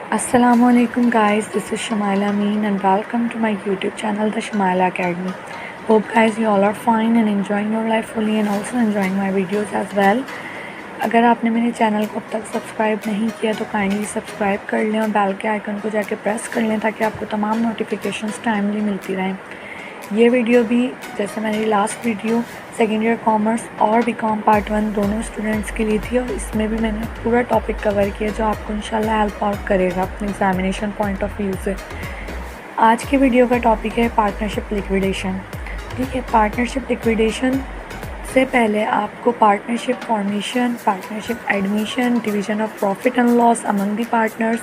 Assalamualaikum guys, this is Shamaila Amin and welcome to my YouTube channel The Shamaila Academy. Hope guys you all are fine and enjoying your life fully and also enjoying my videos as well. अगर आपने मेरे channel को अब तक subscribe नहीं किया तो kindly subscribe कर लें और बेल के आइकन को जाके प्रेस कर लें ताकि आपको तमाम नोटिफिकेशंस टाइमली मिलती रहें। ये वीडियो भी जैसे मेरी last video second year commerce और बीकॉम पार्ट 1 दोनों स्टूडेंट्स के लिए थी और इसमें भी मैंने पूरा टॉपिक कवर किया जो आपको इंशाल्लाह हेल्प आउट करेगा अपने एग्जामिनेशन पॉइंट ऑफ व्यू से। आज की वीडियो का टॉपिक है पार्टनरशिप लिक्विडेशन। ठीक है, पार्टनरशिप लिक्विडेशन से पहले आपको partnership formation, partnership admission, division of profit and loss among the partners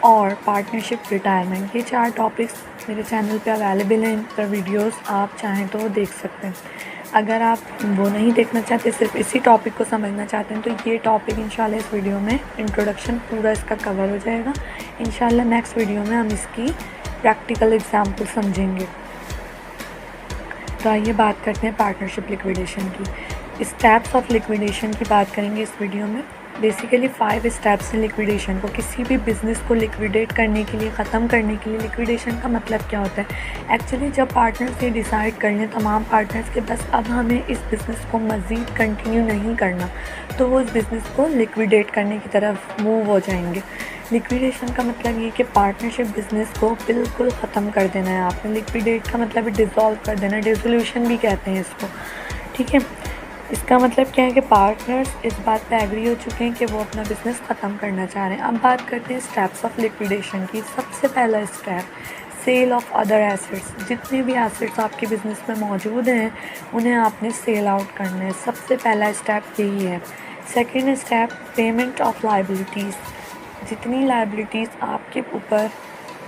और पार्टनरशिप रिटायरमेंट, ये 4 टॉपिक्स मेरे चैनल पे अवेलेबल हैं। इन पर वीडियोस आप चाहें तो देख सकते हैं। अगर आप वो नहीं देखना चाहते, सिर्फ इसी टॉपिक को समझना चाहते हैं, तो ये टॉपिक इंशाल्लाह इस वीडियो में इंट्रोडक्शन पूरा इसका कवर हो जाएगा। इंशाल्लाह नेक्स्ट वीडियो में हम इसकी प्रैक्टिकल एग्जाम्पल समझेंगे। तो आइए बात करते हैं पार्टनरशिप लिक्विडेशन की। स्टेप्स ऑफ लिक्विडेशन की बात करेंगे इस वीडियो में। बेसिकली 5 स्टेप्स हैं लिक्विडेशन को। किसी भी बिज़नेस को लिक्विडेट करने के लिए, ख़त्म करने के लिए लिक्विडेशन का मतलब क्या होता है। एक्चुअली जब पार्टनर्स ये डिसाइड कर लें तमाम पार्टनर्स के बस अब हमें इस बिज़नेस को मज़ीद कंटिन्यू नहीं करना, तो वो इस बिज़नेस को लिक्विडेट करने की तरफ मूव हो जाएंगे। लिक्विडेशन का मतलब ये कि पार्टनरशिप बिज़नेस को बिल्कुल ख़त्म कर देना है आपने। लिक्विडेट का मतलब डिज़ोल्व कर देना, डिसोल्यूशन भी कहते हैं इसको। ठीक है, इसका मतलब क्या है कि पार्टनर्स इस बात पे एग्री हो चुके हैं कि वो अपना बिज़नेस ख़त्म करना चाह रहे हैं। अब बात करते हैं स्टेप्स ऑफ लिक्विडेशन की। सबसे पहला step sale of other assets. जितने भी एसेट्स आपके बिज़नेस में मौजूद हैं उन्हें आपने सेल आउट करना है। सबसे पहला स्टेप यही है। Second step payment of liabilities. जितनी लायबिलिटीज़ आपके ऊपर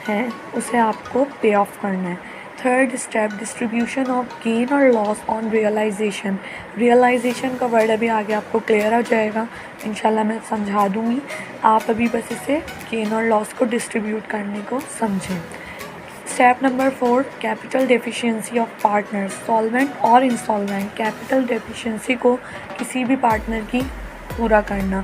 हैं उसे आपको पे ऑफ करना है। Third step distribution of gain और लॉस ऑन रियलाइजेशन। रियलाइजेशन का वर्ड अभी आगे आपको क्लियर हो जाएगा, इंशाल्लाह मैं समझा दूँगी। आप अभी बस इसे गेन और लॉस को डिस्ट्रीब्यूट करने को समझें। Step number 4 capital deficiency of partners, solvent और इंस्टॉलमेंट। कैपिटल डेफिशिएंसी को किसी भी पार्टनर की पूरा करना।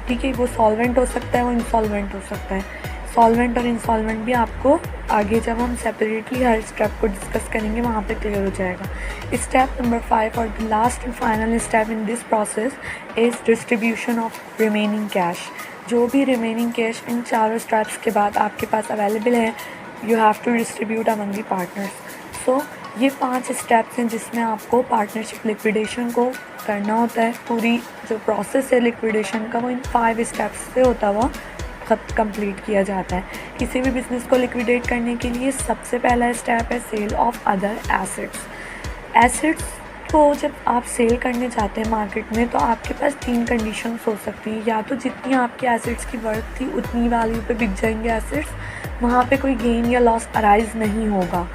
ठीक है, वो सॉल्वेंट हो सकता है, वो इंस्टॉलमेंट हो सकता है। सॉल्वेंट और इंस्टॉलमेंट भी आपको आगे जब हम सेपरेटली हर स्टेप को डिस्कस करेंगे वहाँ पे क्लियर हो जाएगा। स्टेप नंबर 5 और the last and final step in this process is distribution of remaining cash. जो भी रिमेनिंग कैश इन 4 स्टेप्स के बाद आपके पास अवेलेबल है, you have to distribute among the partners. So ये 5 स्टेप्स हैं जिसमें आपको पार्टनरशिप लिक्विडेशन को करना होता है। पूरी जो प्रोसेस है लिक्विडेशन का वो इन 5 स्टेप्स से होता हुआ कंप्लीट किया जाता है। किसी भी बिज़नेस को लिक्विडेट करने के लिए सबसे पहला स्टेप है sale of other assets. Assets को जब आप सेल करने जाते हैं मार्केट में तो आपके पास 3 कंडीशंस हो सकती हैं। या तो जितनी आपके एसेट्स की वर्थ थी उतनी वैल्यू पे बिक जाएंगे एसेट्स, वहाँ पे कोई गेन या लॉस अराइज नहीं होगा।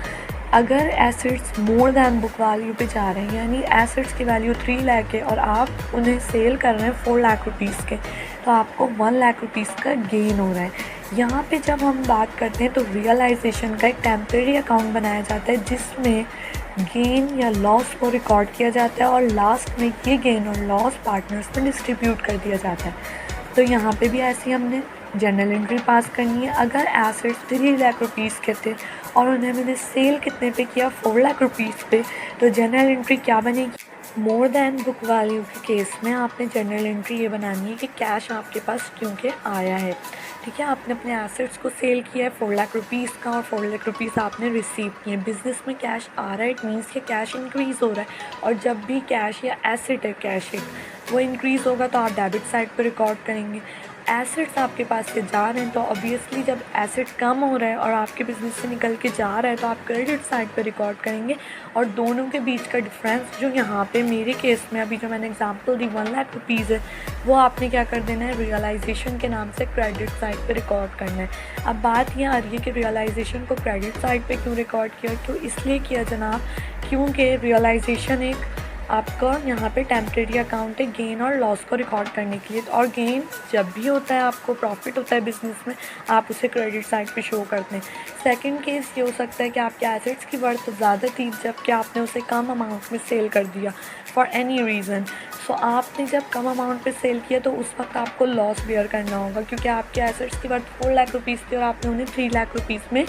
अगर assets more than book value पे जा रहे हैं, यानी एसेट्स की वैल्यू 3 लाख है और आप उन्हें सेल कर रहे हैं 4 लाख रुपीज़ के, तो आपको 1 लाख रुपीज़ का गेन हो रहा है। यहाँ पे जब हम बात करते हैं तो रियलाइजेशन का एक टेम्परेरी अकाउंट बनाया जाता है जिसमें गेन या लॉस को रिकॉर्ड किया जाता है और लास्ट में ये गेन और लॉस पार्टनर्स में डिस्ट्रीब्यूट कर दिया जाता है। तो यहाँ पे भी ऐसी हमने जर्नल एंट्री पास करनी है। अगर एसेट्स 3 लाख रुपीज़ के थे और उन्हें मैंने सेल कितने पे किया, 4 लाख रुपीज़ पे, तो जर्नल एंट्री क्या बनेगी, मोर दैन बुक वैल्यू के केस में आपने जर्नल एंट्री ये बनानी है कि कैश आपके पास क्योंकि आया है। ठीक है, आपने अपने एसेट्स को सेल किया है 4 लाख रुपीज़ का और 4 लाख रुपीज़ आपने रिसीव किए। बिज़नेस में कैश आ रहा है, इट मीन्स कि कैश इंक्रीज़ हो रहा है। और जब भी कैश या एसेट है, कैश है, वो इंक्रीज़ होगा तो आप डेबिट साइड पर रिकॉर्ड करेंगे। एसेट्स आपके पास से जा रहे हैं तो ऑब्वियसली जब एसेट कम हो रहा है और आपके बिज़नेस से निकल के जा रहा है तो आप क्रेडिट साइड पे रिकॉर्ड करेंगे। और दोनों के बीच का डिफरेंस जो यहाँ पे मेरे केस में अभी जो मैंने एग्जांपल दी 1 लाख रुपीज़ है, वो आपने क्या कर देना है, रियलाइजेशन के नाम से क्रेडिट साइड पे रिकॉर्ड करना है। अब बात ये आ रही है कि रियलाइजेशन को क्रेडिट साइड पे क्यों रिकॉर्ड किया, तो इसलिए किया जनाब क्योंकि रियलाइजेशन एक आपका यहाँ पे टेम्परेरी अकाउंट है गेन और लॉस को रिकॉर्ड करने के लिए। और गेन जब भी होता है, आपको प्रॉफिट होता है बिजनेस में, आप उसे क्रेडिट साइड पे शो करते हैं। सेकंड केस ये हो सकता है कि आपके एसेट्स की वर्थ ज़्यादा थी जबकि आपने उसे कम अमाउंट में सेल कर दिया फॉर एनी रीज़न। सो आपने जब कम अमाउंट पे सेल किया तो उस वक्त आपको लॉस बेयर करना होगा, क्योंकि आपके एसेट्स की वर्थ 4 लाख रुपीज़ थी और आपने उन्हें 3 लाख रुपीज़ में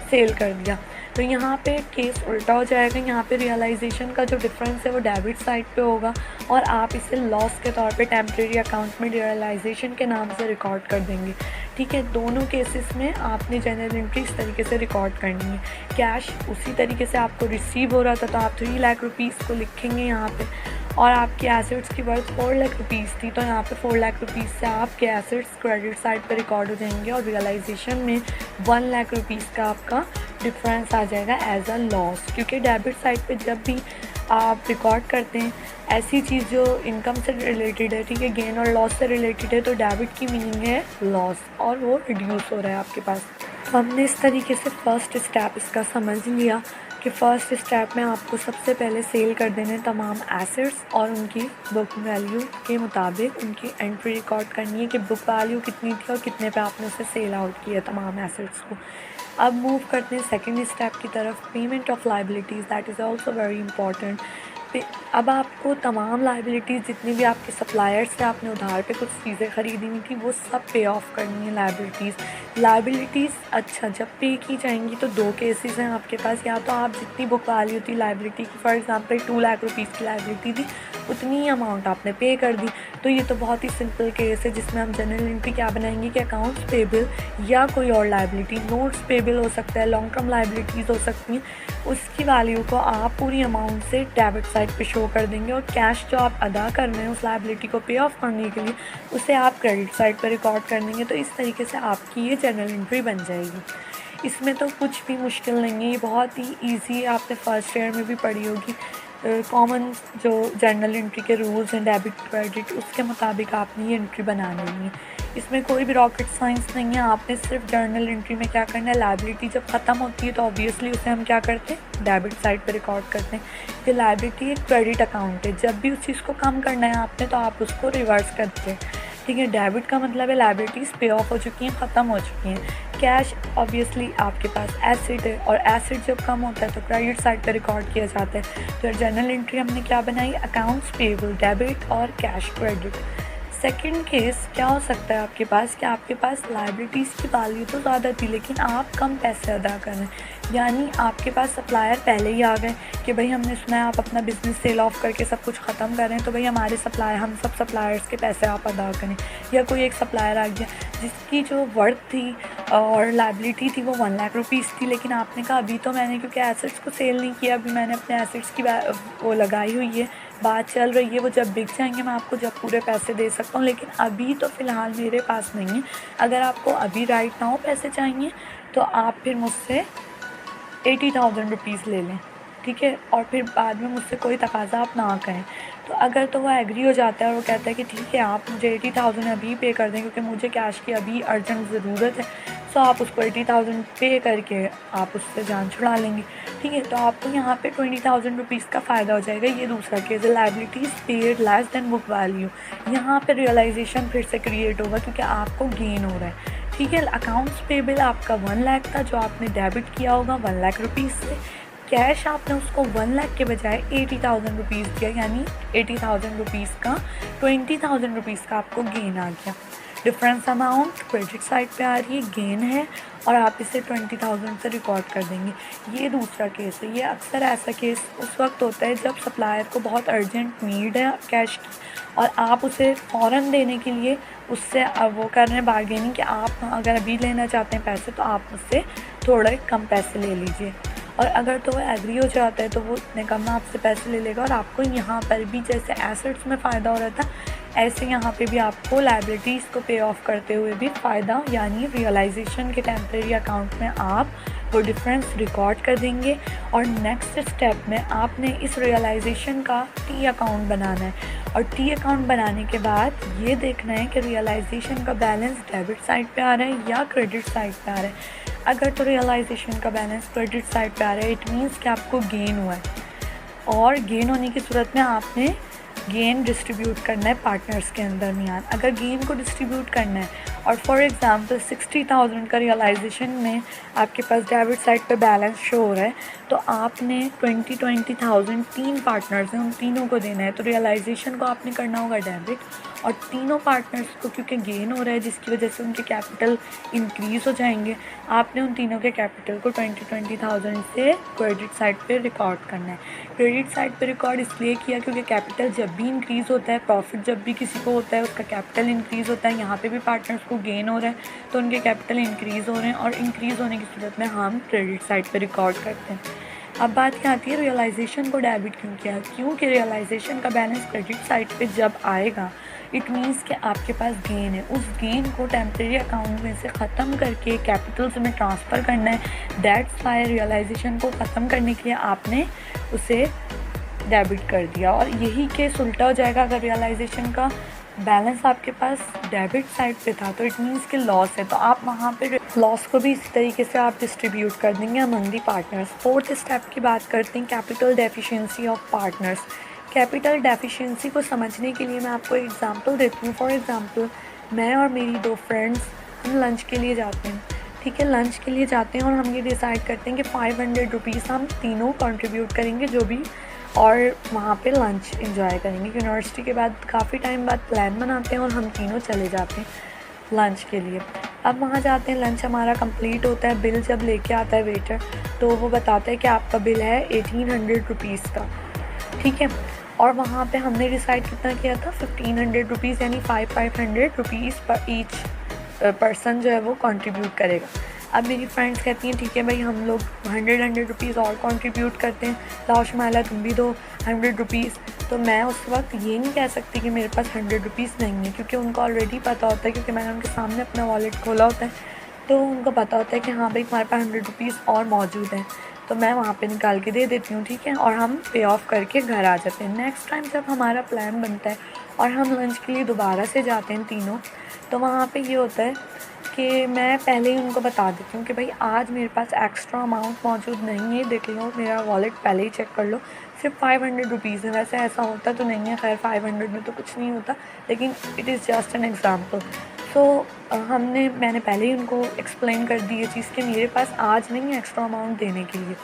सेल कर दिया। तो यहाँ पे केस उल्टा हो जाएगा। यहाँ पे रियलाइजेशन का जो डिफरेंस है वो डेबिट साइड पे होगा और आप इसे लॉस के तौर पे टेम्परेरी अकाउंट में रियलाइजेशन के नाम से रिकॉर्ड कर देंगे। ठीक है, दोनों केसेस में आपने जनरल एंट्री इस तरीके से रिकॉर्ड करनी है। कैश उसी तरीके से आपको रिसीव हो रहा था तो आप 3 लाख रुपीज़ को लिखेंगे यहाँ पे, और आपकी एसेट्स की वर्थ 4 लाख रुपीज़ थी तो यहाँ पे 4 लाख रुपीज़ से आपके एसेट्स क्रेडिट साइड पे रिकॉर्ड हो जाएंगे और रियलाइजेशन में 1 लाख रुपीज़ का आपका डिफरेंस आ जाएगा एज अ लॉस। क्योंकि डेबिट साइड पे जब भी आप रिकॉर्ड करते हैं ऐसी चीज़ जो इनकम से रिलेटेड है, ठीक है, गेन और लॉस से रिलेटेड है, तो डेबिट की मीनिंग है लॉस और वो रिड्यूस हो रहा है आपके पास। तो हमने इस तरीके से फर्स्ट स्टेप इसका समझ लिया कि फ़र्स्ट स्टेप में आपको सबसे पहले सेल कर देने तमाम एसेट्स और उनकी बुक वैल्यू के मुताबिक उनकी एंट्री रिकॉर्ड करनी है कि बुक वैल्यू कितनी थी और कितने पे आपने उसे सेल आउट किया तमाम एसेट्स को। अब मूव करते हैं सेकंड स्टेप की तरफ, payment of liabilities, that is also very important. अब आपको तमाम लाइबिलिटीज़ जितनी भी आपके सप्लायर्स से आपने उधार पे कुछ चीज़ें ख़रीदी हुई थी वो सब पे ऑफ करनी है लाइबिलिटीज़। अच्छा, जब पे की जाएंगी तो दो केसेस हैं आपके पास, या तो आप जितनी बुक वैल्यू थी लाइबिलिटी की, फॉर एग्जांपल 2 लाख रुपीज़ की लाइबिलिटी थी, उतनी ही अमाउंट आपने पे कर दी। तो ये तो बहुत ही सिंपल केस है जिसमें हम जनरल एंट्री क्या बनाएंगे कि अकाउंट्स पेबल या कोई और लाइबिलिटी, नोट्स पेबल हो सकता है, लॉन्ग टर्म लाइबिलिटीज़ हो सकती हैं, उसकी वैल्यू को आप पूरी अमाउंट से डेबिट साइड पे शो कर देंगे और कैश जो आप अदा कर रहे हैं उस लाइबिलिटी को पे ऑफ करने के लिए उसे आप क्रेडिट साइड पे रिकॉर्ड कर देंगे। तो इस तरीके से आपकी ये जनरल एंट्री बन जाएगी। इसमें तो कुछ भी मुश्किल नहीं है, ये बहुत ही ईजी है, आपने फर्स्ट ईयर में भी पढ़ी होगी। कॉमन जो जर्नल एंट्री के रूल्स हैं डेबिट क्रेडिट, उसके मुताबिक आपने ये एंट्री बनानी है। इसमें कोई भी रॉकेट साइंस नहीं है। आपने सिर्फ जर्नल एंट्री में क्या करना है, लाइबिलिटी जब ख़त्म होती है तो ऑब्वियसली उसे हम क्या करते हैं, डेबिट साइड पे रिकॉर्ड करते हैं। ये लाइबिलिटी एक क्रेडिट अकाउंट है, जब भी उस चीज़ को कम करना है आपने तो आप उसको रिवर्स करते हैं। ठीक है, डेबिट का मतलब है लाइबिलिटीज़ पे ऑफ हो चुकी हैं, ख़त्म हो चुकी हैं। कैश ऑब्वियसली आपके पास एसेट है और एसेट जब कम होता है तो क्रेडिट साइड पे रिकॉर्ड किया जाता है। तो जर्नल एंट्री हमने क्या बनाई, अकाउंट्स पेबल डेबिट और कैश क्रेडिट। सेकंड केस क्या हो सकता है आपके पास कि आपके पास लाइबिलिटीज़ की वैल्यू तो ज़्यादा थी लेकिन आप कम पैसे अदा कर रहे हैं, यानी आपके पास सप्लायर पहले ही आ गए कि भाई हमने सुना है आप अपना बिज़नेस सेल ऑफ करके सब कुछ ख़त्म कर रहे हैं, तो भाई हमारे हम सब सप्लायर्स के पैसे आप अदा करें। या कोई एक सप्लायर आ गया जिसकी जो वर्थ थी और लाइबिलिटी थी वो 1 लाख रुपीज़ थी, लेकिन आपने कहा अभी तो मैंने क्योंकि एसेट्स को सेल नहीं किया, अभी मैंने अपने एसेट्स की वो लगाई हुई है, बात चल रही है, वो जब बिक जाएंगे मैं आपको जब पूरे पैसे दे सकता हूँ, लेकिन अभी तो फ़िलहाल मेरे पास नहीं है। अगर आपको अभी राइट नाउ पैसे चाहिए तो आप फिर मुझसे 80,000 रुपीज़ ले लें, ठीक है, और फिर बाद में मुझसे कोई तकाज़ा आप ना करें। तो अगर तो वो एग्री हो जाता है और वो कहता है कि ठीक है आप मुझे 80,000 अभी पे कर दें क्योंकि मुझे कैश की अभी अर्जेंट ज़रूरत है, सो आप उसको 80,000 पे करके आप उससे जान छुड़ा लेंगे। ठीक है, तो आपको यहाँ पे 20,000 रुपीज़ का फ़ायदा हो जाएगा। ये दूसरा केस है, liabilities paid less than book value. यहाँ पे रियलाइजेशन फिर से क्रिएट होगा क्योंकि आपको गेन हो रहा है। ठीक है, अकाउंट्स पेबल आपका 1 लाख था जो आपने डेबिट किया होगा 1 लाख रुपीज़ से, कैश आपने उसको 1 लाख के बजाय 80,000 रुपीज़ दिया, यानी 80,000 रुपीज़ का 20,000 रुपीज़ का आपको गेन आ गया। डिफरेंस अमाउंट क्रेडिट साइड पे आ रही है, गेन है, और आप इसे 20,000 से रिकॉर्ड कर देंगे। ये दूसरा केस है। ये अक्सर ऐसा केस उस वक्त होता है जब सप्लायर को बहुत अर्जेंट नीड है कैश की और आप उसे फ़ौरन देने के लिए उससे वो कर रहे हैं बार्गेनिंग कि आप अगर अभी लेना चाहते हैं पैसे तो आप उससे थोड़े कम पैसे ले लीजिए, और अगर तो वो एग्री हो जाता है तो वो इतने कम में आपसे पैसे ले लेगा और आपको यहाँ पर भी जैसे एसेट्स में फ़ायदा हो रहा था ऐसे यहाँ पे भी आपको लाइबिलिटीज़ को पे ऑफ करते हुए भी फ़ायदा, यानी रियलाइजेशन के टेम्परेरी अकाउंट में आप वो डिफरेंस रिकॉर्ड कर देंगे। और नेक्स्ट स्टेप में आपने इस रियलाइजेशन का टी अकाउंट बनाना है, और टी अकाउंट बनाने के बाद ये देखना है कि रियलाइजेशन का बैलेंस डेबिट साइड पे आ रहा है या क्रेडिट साइड पे आ रहा है। अगर तो रियलाइजेशन का बैलेंस क्रेडिट साइड पे आ रहा है, इट मीन्स कि आपको गेन हुआ है, और गेन होने की सूरत में आपने गेन डिस्ट्रीब्यूट करना है पार्टनर्स के अंदर मियान। अगर गेन को डिस्ट्रीब्यूट करना है और फॉर एग्जांपल 60,000 का रियलाइजेशन में आपके पास डेबिट साइड पे बैलेंस शो हो रहा है, तो आपने 20,000 तीन पार्टनर्स हैं, उन तीनों को देना है। तो रियलाइजेशन को आपने करना होगा डेबिट, और तीनों पार्टनर्स को क्योंकि गेन हो रहा है जिसकी वजह से उनके कैपिटल इंक्रीज़ हो जाएंगे, आपने उन तीनों के कैपिटल को 20,000 से क्रेडिट साइड पे रिकॉर्ड करना है। क्रेडिट साइड पे रिकॉर्ड इसलिए किया क्योंकि कैपिटल जब भी इंक्रीज़ होता है, प्रॉफिट जब भी किसी को होता है, उसका कैपिटल इंक्रीज़ होता है। यहाँ पे भी पार्टनर्स को गेन हो रहा है तो उनके कैपिटल इंक्रीज़ हो रहे हैं, और इंक्रीज़ होने की सूरत में हम क्रेडिट साइड पे रिकॉर्ड करते हैं। अब बात क्या आती है, रियलाइजेशन को डेबिट क्यों किया? क्योंकि रियलाइजेशन का बैलेंस क्रेडिट साइड पे जब आएगा, इट मीन्स कि आपके पास गेन है, उस गेन को टेम्परेरी अकाउंट में से ख़त्म करके कैपिटल्स में ट्रांसफ़र करना है। दैट्स वाई रियलाइजेशन को ख़त्म करने के लिए आपने उसे डेबिट कर दिया, और यही केस उल्टा हो जाएगा अगर रियलाइजेशन का बैलेंस आपके पास डेबिट साइड पे था, तो इट मीन्स कि लॉस है, तो आप वहाँ पे लॉस को भी इसी तरीके से आप डिस्ट्रीब्यूट कर देंगे among the partners. Fourth step की बात करते हैं, capital deficiency of partners. Capital deficiency को समझने के लिए मैं आपको एग्जांपल देती हूँ। फॉर एग्जांपल, मैं और मेरी दो फ्रेंड्स हम लंच के लिए जाते हैं, ठीक है, लंच के लिए जाते हैं और हम ये डिसाइड करते हैं कि 500 रुपीज़ हम तीनों कंट्रीब्यूट करेंगे जो भी, और वहाँ पे लंच एंजॉय करेंगे। यूनिवर्सिटी के बाद काफ़ी टाइम बाद प्लान बनाते हैं और हम तीनों चले जाते हैं लंच के लिए। अब वहाँ जाते हैं, लंच हमारा कंप्लीट होता है, बिल जब लेके आता है वेटर, तो वो बताता है कि आपका बिल है 1800 रुपीज़ का, ठीक है। और वहाँ पे हमने डिसाइड कितना किया था, 1500 रुपीज़, यानी 500 रुपीज़ पर ईच पर्सन जो है वो कंट्रीब्यूट करेगा। अब मेरी फ्रेंड्स कहती हैं ठीक है भाई, हम लोग 100 रुपीज़ और कंट्रीब्यूट करते हैं, लाओ शुमाइला तुम भी दो 100 रुपीज़। तो मैं उस वक्त ये नहीं कह सकती कि मेरे पास 100 रुपीज़ नहीं है, क्योंकि उनको ऑलरेडी पता होता है, क्योंकि मैंने उनके सामने अपना वॉलेट खोला होता है, तो उनको पता होता है कि हाँ भाई हमारे पास 100 रुपीज़ और मौजूद है, तो मैं वहाँ पे निकाल के दे देती हूँ, ठीक है, और हम पे ऑफ करके घर आ जाते हैं। नेक्स्ट टाइम जब हमारा प्लान बनता है और हम लंच के लिए दोबारा से जाते हैं तीनों, तो वहाँ पे ये होता है कि मैं पहले ही उनको बता देती हूँ कि भाई आज मेरे पास एक्स्ट्रा अमाउंट मौजूद नहीं है, देख लो मेरा वॉलेट पहले ही चेक कर लो, सिर्फ 500 रुपीज़ है। वैसे ऐसा होता तो नहीं है, खैर 500 में तो कुछ नहीं होता, लेकिन it is just an example. So मैंने पहले ही उनको एक्सप्लेन कर दी ये चीज़ कि मेरे पास आज नहीं है एक्स्ट्रा अमाउंट देने के लिए।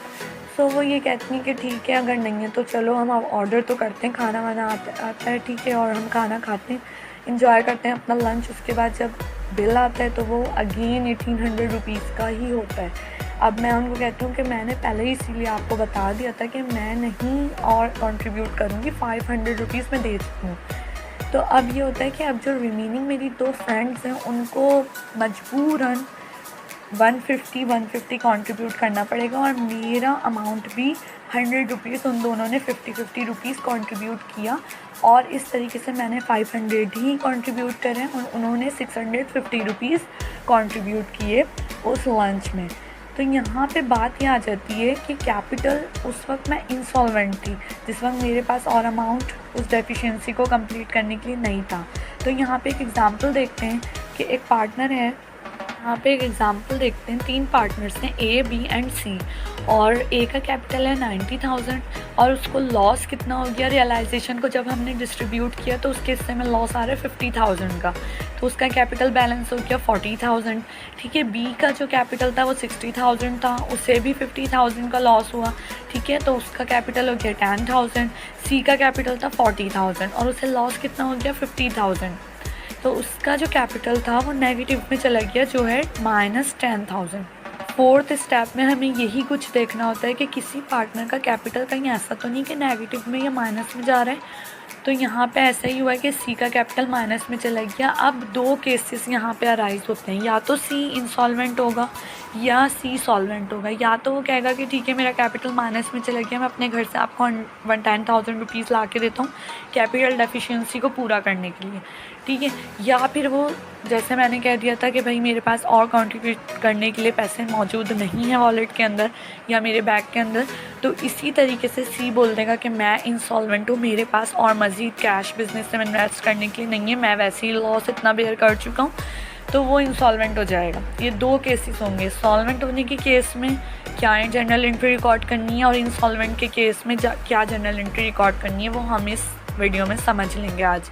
सो वो ये कहती हैं कि ठीक है, अगर नहीं है तो चलो हम ऑर्डर तो करते हैं, खाना वाना आता है, ठीक है, और हम खाना खाते हैं, इंजॉय करते हैं अपना लंच। उसके बाद जब बिल आता है तो वो अगेन 1800 रुपीज़ का ही होता है। अब मैं उनको कहती हूँ कि मैंने पहले ही इसीलिए आपको बता दिया था कि मैं नहीं और कंट्रीब्यूट करूँगी, 500 रुपीज़ मैं दे चुकी हूँ। तो अब ये होता है कि अब जो रिमेनिंग मेरी दो फ्रेंड्स हैं उनको मजबूरन 150 कंट्रीब्यूट करना पड़ेगा, और मेरा अमाउंट भी 100 रुपीज़, उन दोनों ने 50 रुपीज़ कंट्रीब्यूट किया, और इस तरीके से मैंने 500 ही कंट्रीब्यूट करे और उन्होंने 650 रुपीज़ कंट्रीब्यूट किए उस लंच में। तो यहाँ पे बात ये आ जाती है कि कैपिटल, उस वक्त मैं इंसॉल्वेंट थी, जिस वक्त मेरे पास और अमाउंट उस डेफिशिएंसी को कंप्लीट करने के लिए नहीं था। तो यहाँ पे एक एग्ज़ाम्पल देखते हैं कि एक पार्टनर है, यहाँ पे एक एग्ज़ाम्पल देखते हैं, तीन पार्टनर्स हैं A, B एंड C, और A का कैपिटल है 90,000, और उसको लॉस कितना हो गया, रियलाइजेशन को जब हमने डिस्ट्रीब्यूट किया तो उसके हिस्से में लॉस आ रहा है 50,000 का, तो उसका कैपिटल बैलेंस हो गया 40,000, ठीक है। B का जो कैपिटल था वो 60,000 था, उसे भी 50,000 का लॉस हुआ, ठीक है, तो उसका कैपिटल हो गया 10,000। C का कैपिटल था 40,000 और उसे लॉस कितना हो गया 50,000, तो उसका जो कैपिटल था वो नेगेटिव में चला गया, जो है -10,000। फोर्थ स्टेप में हमें यही कुछ देखना होता है कि किसी पार्टनर का कैपिटल कहीं ऐसा तो नहीं कि नेगेटिव में या माइनस में जा रहा है। तो यहाँ पे ऐसा ही हुआ है कि सी का कैपिटल माइनस में चला गया। अब दो केसेस यहाँ पे अराइज होते हैं, या तो सी इंसॉल्वेंट होगा या सी सॉल्वेंट होगा। या तो वो कहेगा कि ठीक है मेरा कैपिटल माइनस में चला गया, मैं अपने घर से आपको 10,000 रुपीज़ ला के देता हूँ कैपिटल डेफिशिएंसी को पूरा करने के लिए, ठीक है। या फिर वो जैसे मैंने कह दिया था कि भाई मेरे पास और कंट्रीब्यूट करने के लिए पैसे मौजूद नहीं है वॉलेट के अंदर या मेरे बैग के अंदर, तो इसी तरीके से सी बोल देगा कि मैं इंसॉल्वेंट हूँ, मेरे पास और मज़ीद कैश बिजनेस में इन्वेस्ट करने के लिए नहीं है, मैं वैसे ही लॉस इतना बेयर कर चुका हूँ, तो वो इंसॉल्वेंट हो जाएगा। ये 2 केसेस होंगे, सॉल्वेंट होने के केस में क्या जर्नल एंट्री रिकॉर्ड करनी है और इंसॉल्वेंट के केस में क्या जर्नल एंट्री रिकॉर्ड करनी है, वो हम इस वीडियो में समझ लेंगे आज।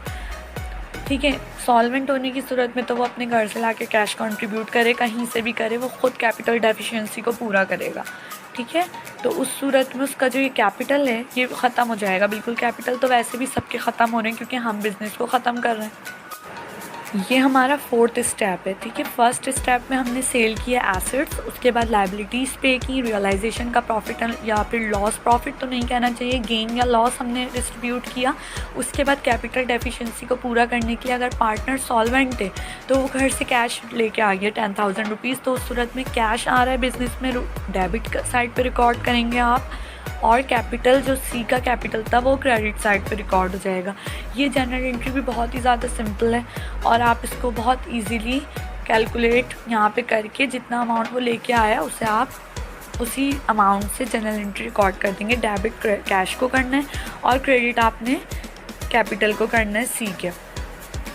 ठीक है, सॉल्वेंट होने की सूरत में तो वो अपने घर से लाके कैश कंट्रीब्यूट करे, कहीं से भी करे, वो ख़ुद कैपिटल डेफिशिएंसी को पूरा करेगा। ठीक है, तो उस सूरत में उसका जो ये कैपिटल है ये ख़त्म हो जाएगा। बिल्कुल, कैपिटल तो वैसे भी सबके ख़त्म हो रहे हैं क्योंकि हम बिज़नेस को ख़त्म कर रहे हैं। ये हमारा 4th स्टेप है। ठीक है, फर्स्ट स्टेप में हमने सेल किया एसेट्स, उसके बाद लाइबिलिटीज़ पे की, रियलाइजेशन का प्रॉफिट या फिर लॉस, प्रॉफिट तो नहीं कहना चाहिए, गेन या लॉस हमने डिस्ट्रीब्यूट किया। उसके बाद कैपिटल डेफिशिएंसी को पूरा करने के लिए अगर पार्टनर सॉल्वेंट है तो वो घर से कैश लेके आ गया 10,000 रुपीज़, तो उस सूरत में कैश आ रहा है बिज़नेस में, डेबिट साइड पर रिकॉर्ड करेंगे आप, और कैपिटल जो सी का कैपिटल था वो क्रेडिट साइड पे रिकॉर्ड हो जाएगा। ये जनरल एंट्री भी बहुत ही ज़्यादा सिंपल है और आप इसको बहुत इजीली कैलकुलेट यहाँ पे करके जितना अमाउंट वो लेके आया उसे आप उसी अमाउंट से जनरल एंट्री रिकॉर्ड कर देंगे। डेबिट कैश को करना है और क्रेडिट आपने कैपिटल को करना है सी के।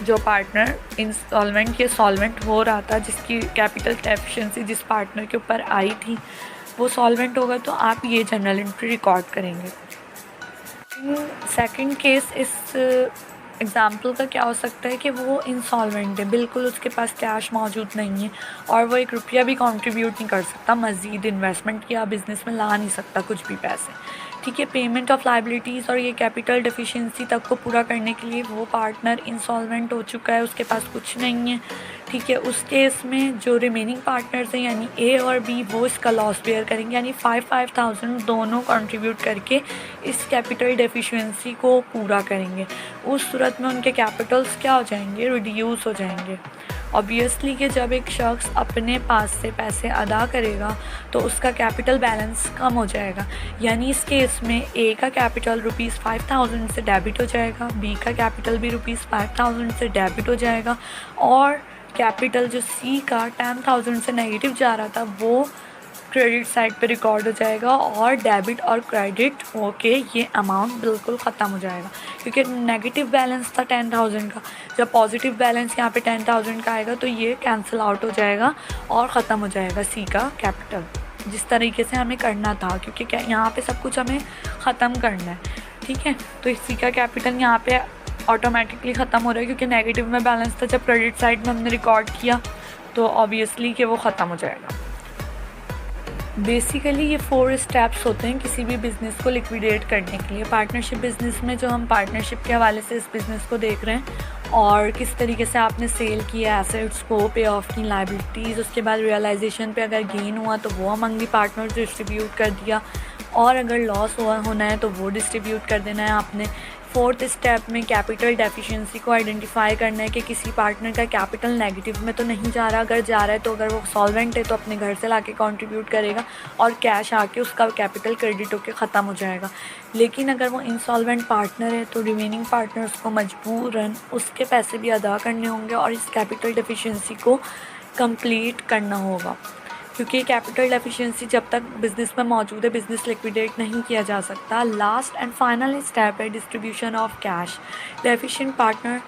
जो पार्टनर इंस्टॉलमेंट या सॉल्वेंट हो रहा था, जिसकी कैपिटल डेफिशिएंसी जिस पार्टनर के ऊपर आई थी वो सॉल्वेंट होगा, तो आप ये जनरल एंट्री रिकॉर्ड करेंगे। सेकंड केस इस एग्ज़ाम्पल का क्या हो सकता है कि वो इंसॉल्वेंट है, बिल्कुल उसके पास कैश मौजूद नहीं है और वो 1 रुपया भी कंट्रीब्यूट नहीं कर सकता, मज़ीद इन्वेस्टमेंट किया बिज़नेस में ला नहीं सकता कुछ भी पैसे। ठीक है, पेमेंट ऑफ लाइबिलिटीज़ और ये कैपिटल डेफिशिएंसी तक को पूरा करने के लिए वो पार्टनर इंसॉल्वेंट हो चुका है, उसके पास कुछ नहीं है। ठीक है, उस केस में जो रिमेनिंग पार्टनर्स हैं यानी ए और बी वो इसका लॉस बेयर करेंगे, यानी 5,000 दोनों कंट्रीब्यूट करके इस कैपिटल डेफिशिएंसी को पूरा करेंगे। उस सूरत में उनके कैपिटल्स क्या हो जाएंगे, रिड्यूस हो जाएंगे। ऑब्वियसली कि जब एक शख्स अपने पास से पैसे अदा करेगा तो उसका कैपिटल बैलेंस कम हो जाएगा, यानी इस केस में ए का कैपिटल ₹5,000 से डेबिट हो जाएगा, बी का कैपिटल भी ₹5,000 से डेबिट हो जाएगा और कैपिटल जो सी का 10,000 से नेगेटिव जा रहा था वो क्रेडिट साइड पे रिकॉर्ड हो जाएगा और डेबिट और क्रेडिट होके ये अमाउंट बिल्कुल ख़त्म हो जाएगा। क्योंकि नेगेटिव बैलेंस था 10,000 का, जब पॉजिटिव बैलेंस यहाँ पे 10,000 का आएगा तो ये कैंसिल आउट हो जाएगा और ख़त्म हो जाएगा सी का कैपिटल, जिस तरीके से हमें करना था, क्योंकि यहाँ पे सब कुछ हमें ख़त्म करना है। ठीक है, तो सी का कैपिटल यहाँ पे ऑटोमेटिकली ख़त्म हो रहा है क्योंकि नेगेटिव में बैलेंस था, जब क्रेडिट साइड में हमने रिकॉर्ड किया तो ऑब्वियसली कि वो ख़त्म हो जाएगा। बेसिकली ये 4 स्टेप्स होते हैं किसी भी बिज़नेस को लिक्विडेट करने के लिए। पार्टनरशिप बिज़नेस में जो हम पार्टनरशिप के हवाले से इस बिज़नेस को देख रहे हैं और किस तरीके से आपने सेल किया एसेट्स को, पे ऑफ की लाइबिलिटीज़, उसके बाद रियलाइजेशन पे अगर गेन हुआ तो वो अमंग दी पार्टनर्स डिस्ट्रीब्यूट कर दिया और अगर लॉस होना है तो वो डिस्ट्रीब्यूट कर देना है आपने। 4th स्टेप में कैपिटल डेफिशिएंसी को आइडेंटिफाई करना है कि किसी पार्टनर का कैपिटल नेगेटिव में तो नहीं जा रहा, अगर जा रहा है तो अगर वो सॉल्वेंट है तो अपने घर से लाके कंट्रीब्यूट करेगा और कैश आके उसका कैपिटल क्रेडिट होकर ख़त्म हो जाएगा। लेकिन अगर वो इंसॉल्वेंट पार्टनर है तो रिमेनिंग पार्टनर्स को मजबूरन उसके पैसे भी अदा करने होंगे और इस कैपिटल डेफिशिएंसी को कंप्लीट करना होगा, क्योंकि कैपिटल डेफिशिएंसी जब तक बिज़नेस में मौजूद है बिज़नेस लिक्विडेट नहीं किया जा सकता। लास्ट एंड फाइनल स्टेप है distribution of cash. Deficient partner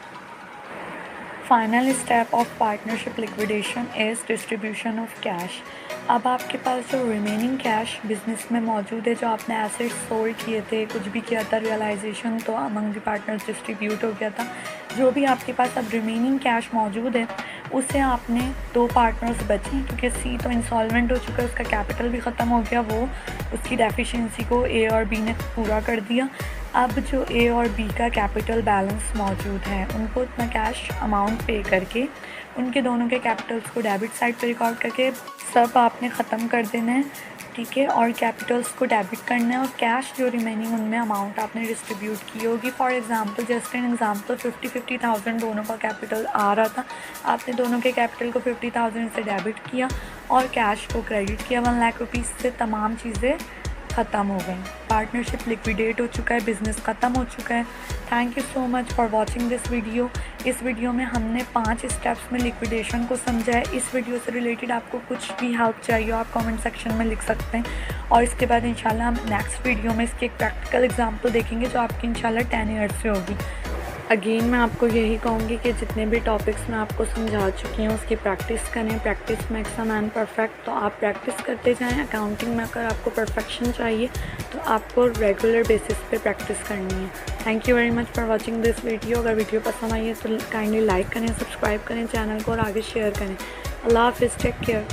final step of partnership liquidation is distribution of cash. अब आपके पास जो रिमेनिंग कैश बिज़नेस में मौजूद है, जो आपने एसेट्स सोल्ड किए थे, कुछ भी किया था, रियलाइजेशन तो अमंग द पार्टनर्स डिस्ट्रीब्यूट हो गया था, जो भी आपके पास अब रिमेनिंग कैश मौजूद है उसे आपने 2 पार्टनर्स बचे, क्योंकि सी तो इंसॉल्वेंट हो चुका है, उसका कैपिटल भी ख़त्म हो गया, वो उसकी डेफिशिएंसी को ए और बी ने पूरा कर दिया। अब जो ए और बी का कैपिटल बैलेंस मौजूद है उनको इतना कैश अमाउंट पे करके उनके दोनों के कैपिटल्स को डेबिट साइड पे रिकॉर्ड करके सब आपने ख़त्म कर देना है। ठीक है, और कैपिटल्स को डेबिट करना है और कैश जो रिमेनिंग उनमें अमाउंट आपने डिस्ट्रीब्यूट की होगी। For example, just an example, 50,000 दोनों का कैपिटल आ रहा था, आपने दोनों के कैपिटल को 50,000 से डेबिट किया और कैश को क्रेडिट किया 1 लाख रुपीज़ से। तमाम चीज़ें ख़त्म हो गई, पार्टनरशिप लिक्विडेट हो चुका है, बिज़नेस ख़त्म हो चुका है। Thank you so much for watching this video. इस वीडियो में हमने 5 स्टेप्स में लिक्विडेशन को समझा है। इस वीडियो से रिलेटेड आपको कुछ भी हेल्प चाहिए आप कमेंट सेक्शन में लिख सकते हैं और इसके बाद इंशाल्लाह हम नेक्स्ट वीडियो में इसकी एक प्रैक्टिकल एग्जांपल देखेंगे जो आपकी इंशाल्लाह 10 ईयर्स से होगी। अगेन मैं आपको यही कहूँगी कि जितने भी टॉपिक्स मैं आपको समझा चुकी हूँ उसकी प्रैक्टिस करें। Practice makes a man perfect. तो आप प्रैक्टिस करते जाएं। अकाउंटिंग में अगर आपको परफेक्शन चाहिए तो आपको रेगुलर बेसिस पे प्रैक्टिस करनी है। Thank you very much for watching this video. अगर वीडियो पसंद आई है तो काइंडली लाइक करें, सब्सक्राइब करें चैनल को और आगे शेयर करें। अल्लाह हाफिज़, टेक केयर।